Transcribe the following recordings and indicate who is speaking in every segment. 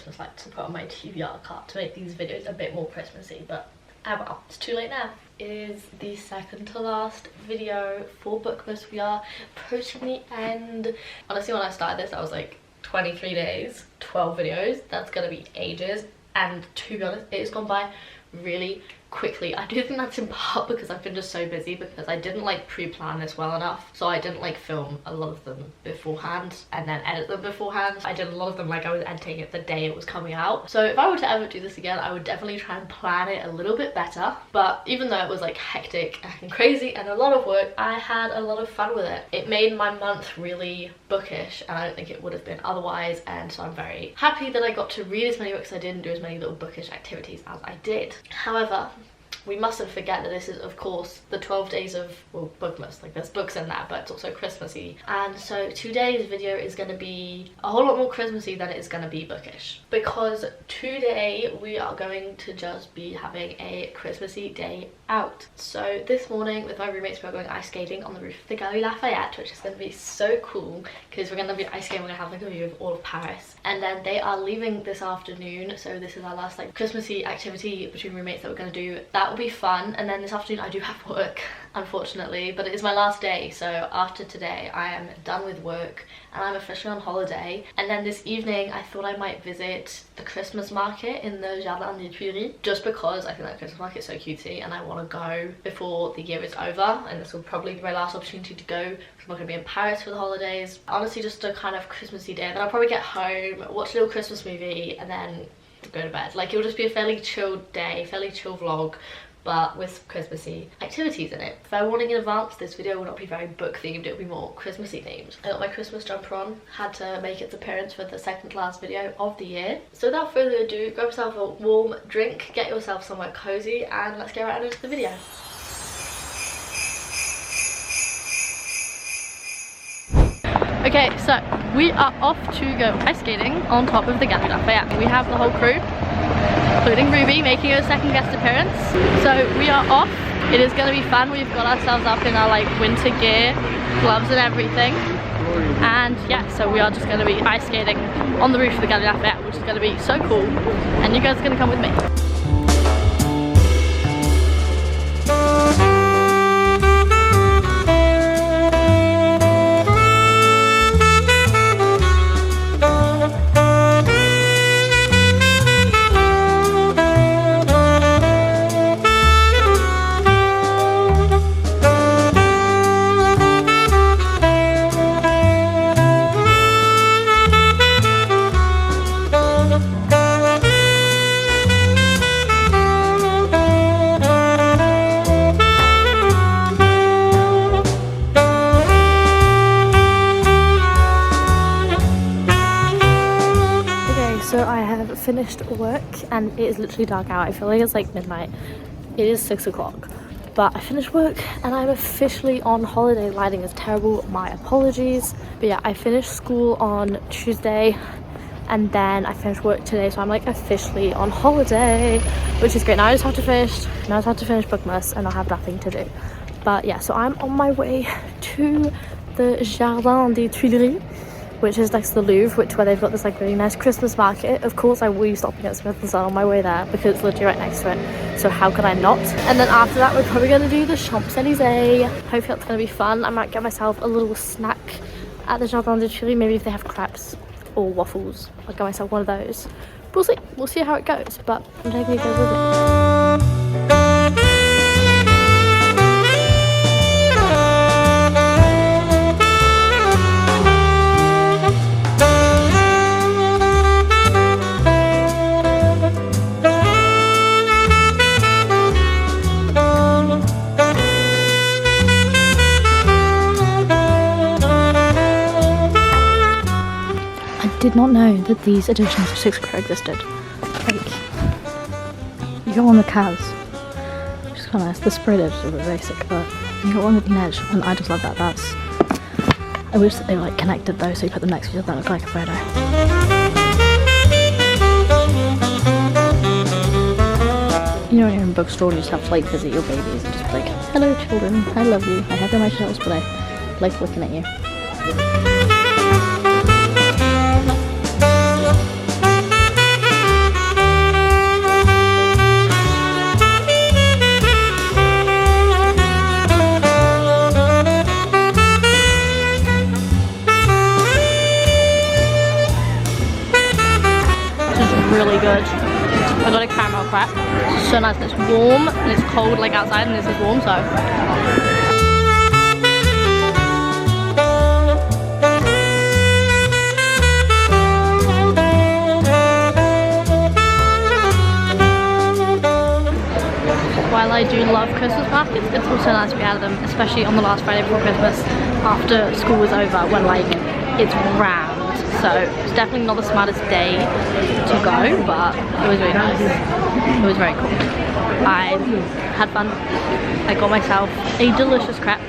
Speaker 1: Christmas lights to put on my TBR cart to make these videos a bit more Christmassy, but oh well, it's too late now. It is the second to last video for Bookmas. We are approaching the end. Honestly, when I started this, I was like 23 days, 12 videos. That's gonna be ages. And to be honest, it has gone by really quickly. I do think that's in part because I've been just so busy, because I didn't like pre-plan this well enough, so I didn't like film a lot of them beforehand and then edit them beforehand. I did a lot of them like I was editing it the day it was coming out. So if I were to ever do this again, I would definitely try and plan it a little bit better. But even though it was like hectic and crazy and a lot of work, I had a lot of fun with it. It made my month really bookish, and I don't think it would have been otherwise, and so I'm very happy that I got to read as many books as I did and do as many little bookish activities as I did. However, we mustn't forget that this is, of course, the 12 days of, well, Bookmas. Like, there's books in that, but it's also Christmassy. And so today's video is going to be a whole lot more Christmassy than it is going to be bookish. Because today we are going to just be having a Christmassy day out. So this morning with my roommates, we're going ice skating on the roof of the Galerie Lafayette, which is going to be so cool because we're going to be ice skating. We're going to have like a view of all of Paris. And then they are leaving this afternoon, so this is our last like Christmassy activity between roommates that we're going to do. That will be fun. And then this afternoon I do have work, unfortunately, but it is my last day, so after today I am done with work and I'm officially on holiday. And then this evening I thought I might visit the Christmas market in the Jardin des Tuileries, just because I think that Christmas market is so cutesy and I want to go before the year is over, and this will probably be my last opportunity to go because I'm not going to be in Paris for the holidays. Honestly, just a kind of Christmassy day. Then I'll probably get home, watch a little Christmas movie, and then go to bed. Like, it'll just be a fairly chilled day, fairly chill vlog, but with Christmassy activities in it. Fair warning in advance, this video will not be very book themed, it'll be more Christmassy themed. I got my Christmas jumper on, had to make its appearance for the second to last video of the year. So without further ado, grab yourself a warm drink, get yourself somewhere cozy, and let's get right into the video. Okay, so we are off to go ice skating on top of the Galerie Lafayette. We have the whole crew, including Ruby, making her second guest appearance. So we are off. It is going to be fun. We've got ourselves up in our like winter gear, gloves and everything. And yeah, so we are just going to be ice skating on the roof of the Galerie Lafayette, which is going to be so cool. And you guys are going to come with me. Finished work and it is literally dark out. I feel like it's like midnight. It is 6 o'clock, but I finished work and I'm officially on holiday. Lighting is terrible, my apologies. But yeah, I finished school on Tuesday and then I finished work today, so I'm like officially on holiday, which is great. Now I just have to finish Bookmas and I'll have nothing to do. But yeah, so I'm on my way to the Jardin des Tuileries, which is next to the Louvre, where they've got this like really nice Christmas market. Of course I will be stopping at Smith & Son on my way there because it's literally right next to it, so how could I not? And then after that we're probably going to do the Champs Elysées. Hopefully that's going to be fun. I might get myself a little snack at the Jardin des Tuileries. Maybe if they have crepes or waffles, I'll get myself one of those. We'll see how it goes, but I'm taking you guys with me. I did not know that these editions of Six Crow existed. Like, you got one with calves, which is kind of nice. The spread edge is a bit basic, but you got one with an edge, and I just love that. I wish that they were like connected though, so you put them next to each other, that look like a photo. You know, when you're in a bookstore and you just have to like visit your babies and just be like, hello children, I love you, I have you on my shelves, but I like looking at you. crap. It's so nice, and it's warm, and it's cold like outside, and this is warm, so. While I do love Christmas markets, it's also nice to be out of them, especially on the last Friday before Christmas after school was over, when like it's rammed. So it's definitely not the smartest day to go, but it was really nice. It was very cool. I had fun. I got myself a delicious crepe.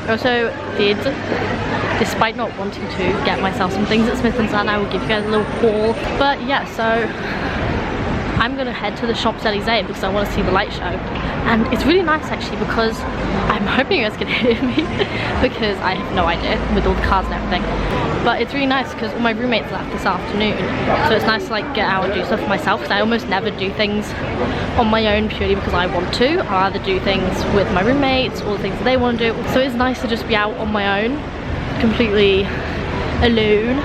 Speaker 1: I also did, despite not wanting to, get myself some things at Smith & Son. I will give you guys a little haul. But yeah, so I'm gonna head to the Champs Elysées because I want to see the light show, and it's really nice actually because I'm hoping you guys can hear me because I have no idea with all the cars and everything, but it's really nice because all my roommates left this afternoon, so it's nice to like get out and do stuff for myself because I almost never do things on my own purely because I want to. I either do things with my roommates or the things that they want to do, so it's nice to just be out on my own, completely alone,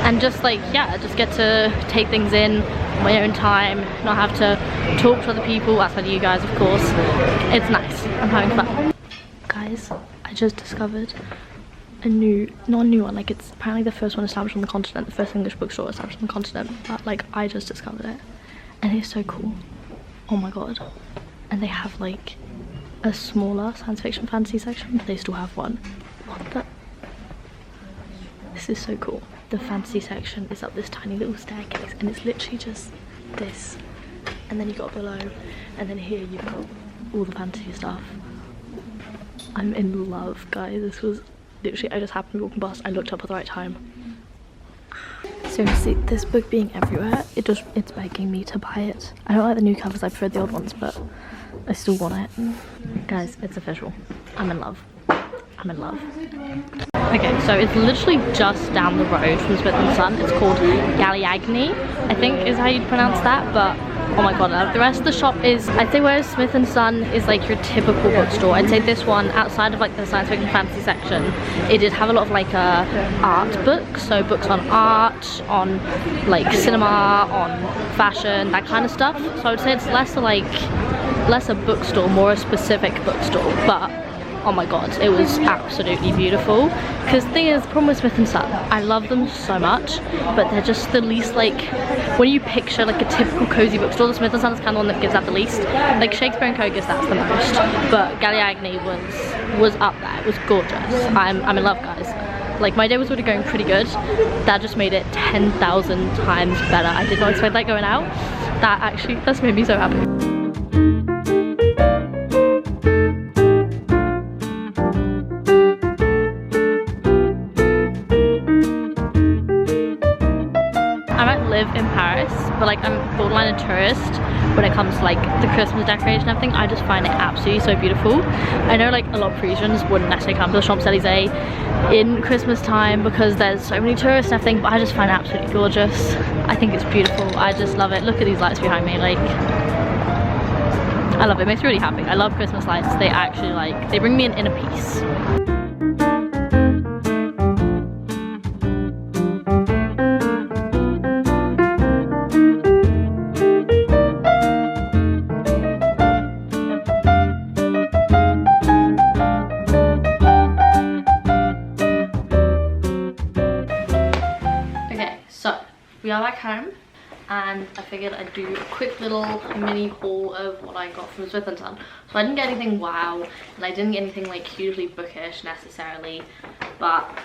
Speaker 1: and just like, yeah, just get to take things in my own time, not have to talk to other people outside of you guys, of course. It's nice. I'm having fun. Guys, I just discovered a new, not a new one, like it's apparently the first one established on the continent, the first English bookstore established on the continent, but like I just discovered it and it's so cool. Oh my god. And they have like a smaller science fiction fantasy section, but they still have one. What the? This is so cool. The fantasy section is up this tiny little staircase and it's literally just this, and then you got below, and then here you've got all the fantasy stuff. I'm in love, guys. This was literally, I just happened to be walking past, I looked up at the right time. Seriously, this book being everywhere, it's begging me to buy it. I don't like the new covers, I prefer the old ones, but I still want it. Guys, it's official. I'm in love. I'm in love. Okay, so it's literally just down the road from Smith & Son. It's called Galliagny, I think is how you'd pronounce that, but oh my god, the rest of the shop is, I'd say whereas Smith & Son is like your typical bookstore, I'd say this one, outside of like the science fiction fantasy section, it did have a lot of like art books, so books on art, on like cinema, on fashion, that kind of stuff. So I would say it's less a bookstore, more a specific bookstore, but oh my god, it was absolutely beautiful. Because the thing is, the problem with Smith & Son, I love them so much, but they're just the least, like, when you picture like a typical cozy bookstore, the Smith & Son is kind of the one that gives that the least. Like Shakespeare & Co gives that the most, but Galliagny was up there. It was gorgeous. I'm in love, guys. Like, my day was already going pretty good. That just made it 10,000 times better. I did not expect that going out. That's made me so happy. In Paris, but like I'm borderline a tourist when it comes to like the Christmas decoration and everything. I just find it absolutely so beautiful. I know like a lot of Parisians wouldn't necessarily come to the Champs Elysées in Christmas time because there's so many tourists and everything, but I just find it absolutely gorgeous. I think it's beautiful. I just love it. Look at these lights behind me, like I love it. It makes me really happy. I love Christmas lights. They actually like, they bring me an inner peace. We are back home and I figured I'd do a quick little mini haul of what I got from Smith & Son. So I didn't get anything wow, and I didn't get anything like hugely bookish necessarily, but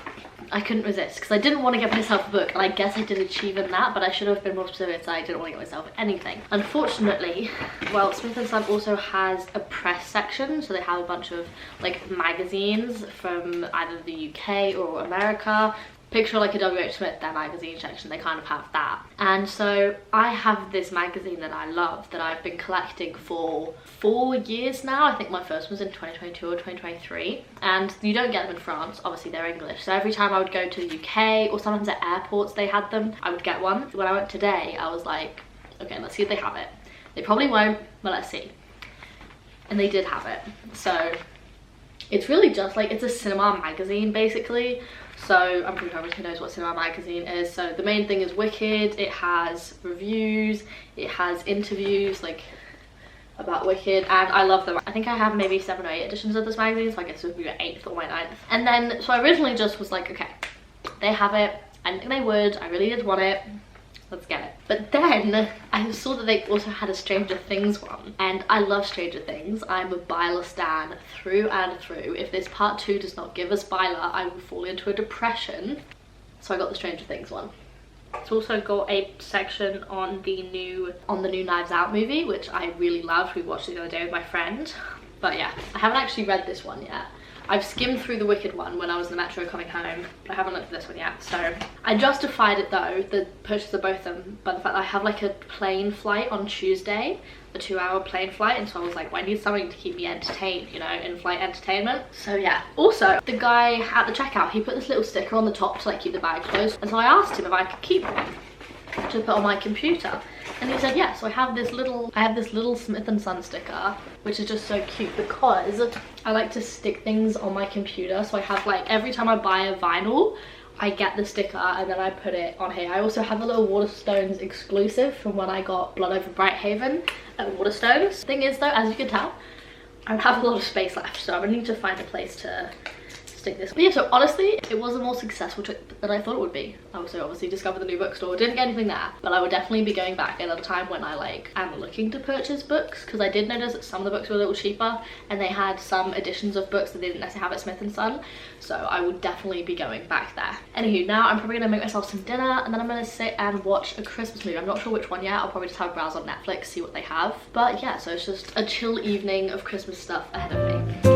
Speaker 1: I couldn't resist because I didn't want to get myself a book, and I guess I did achieve in that, but I should have been more specific, so I didn't want to get myself anything. Unfortunately, well, Smith & Son also has a press section, so they have a bunch of like magazines from either the UK or America. Picture like a WH Smith, their magazine section, they kind of have that. And so I have this magazine that I love that I've been collecting for 4 years now. I think my first was in 2022 or 2023. And you don't get them in France, obviously they're English. So every time I would go to the UK or sometimes at airports they had them, I would get one. When I went today, I was like, okay, let's see if they have it. They probably won't, but let's see. And they did have it. So It's really just like, it's a cinema magazine basically. So I'm pretty sure everyone knows what cinema magazine is. So the main thing is Wicked. It has reviews, it has interviews like about Wicked, and I love them. I think I have maybe 7 or 8 editions of this magazine, so I guess it would be my 8th or my 9th. And then, so I originally just was like, okay, they have it, I didn't think they would, I really did want it, let's get it. But then I saw that they also had a Stranger Things one, and I love Stranger Things. I'm a Byler stan through and through. If this part 2 does not give us Byler, I will fall into a depression. So I got the Stranger Things one. It's also got a section on the new Knives Out movie, which I really loved. We watched it the other day with my friend. But yeah, I haven't actually read this one yet. I've skimmed through the Wicked one when I was in the metro coming home. I haven't looked at this one yet. So I justified it though, the purchase of both of them, by the fact that I have like a plane flight on Tuesday, a 2-hour plane flight, and so I was like, well, I need something to keep me entertained, you know, in-flight entertainment. So yeah. Also, the guy at the checkout, he put this little sticker on the top to like keep the bag closed, and so I asked him if I could keep one to put on my computer, and he said yeah. So I have this little Smith & Son sticker, which is just so cute because I like to stick things on my computer. So I have like, every time I buy a vinyl, I get the sticker and then I put it on here. I also have a little Waterstones exclusive from when I got Blood Over Brighthaven at Waterstones. Thing is though, as you can tell, I don't have a lot of space left, so I'm gonna need to find a place to stick this. But yeah, so honestly, it was a more successful trip than I thought it would be. I also obviously discovered the new bookstore. Didn't get anything there, but I would definitely be going back another time when I like am looking to purchase books, because I did notice that some of the books were a little cheaper and they had some editions of books that they didn't necessarily have at Smith & Son, so I would definitely be going back there. Anywho, now I'm probably gonna make myself some dinner and then I'm gonna sit and watch a Christmas movie. I'm not sure which one yet. I'll probably just have a browse on Netflix, see what they have. But yeah, so it's just a chill evening of Christmas stuff ahead of me.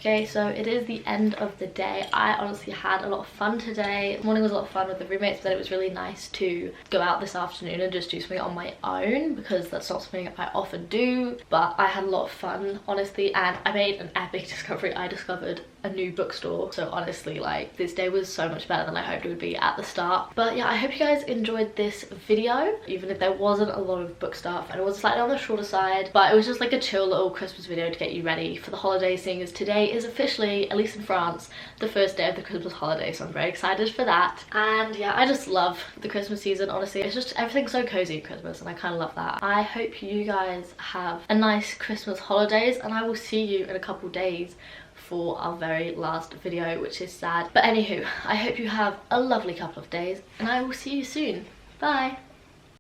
Speaker 1: Okay, so it is the end of the day. I honestly had a lot of fun today. The morning was a lot of fun with the roommates, but then it was really nice to go out this afternoon and just do something on my own, because that's not something I often do. But I had a lot of fun, honestly, and I made an epic discovery. I discovered a new bookstore. So honestly, like, this day was so much better than I hoped it would be at the start. But yeah, I hope you guys enjoyed this video, even if there wasn't a lot of book stuff and it was slightly on the shorter side, but it was just like a chill little Christmas video to get you ready for the holidays, seeing as today is officially, at least in France, the first day of the Christmas holiday, so I'm very excited for that. And yeah, I just love the Christmas season, honestly. It's just, everything's so cozy at Christmas and I kind of love that. I hope you guys have a nice Christmas holidays, and I will see you in a couple days for our very last video, which is sad. But anywho, I hope you have a lovely couple of days and I will see you soon. Bye!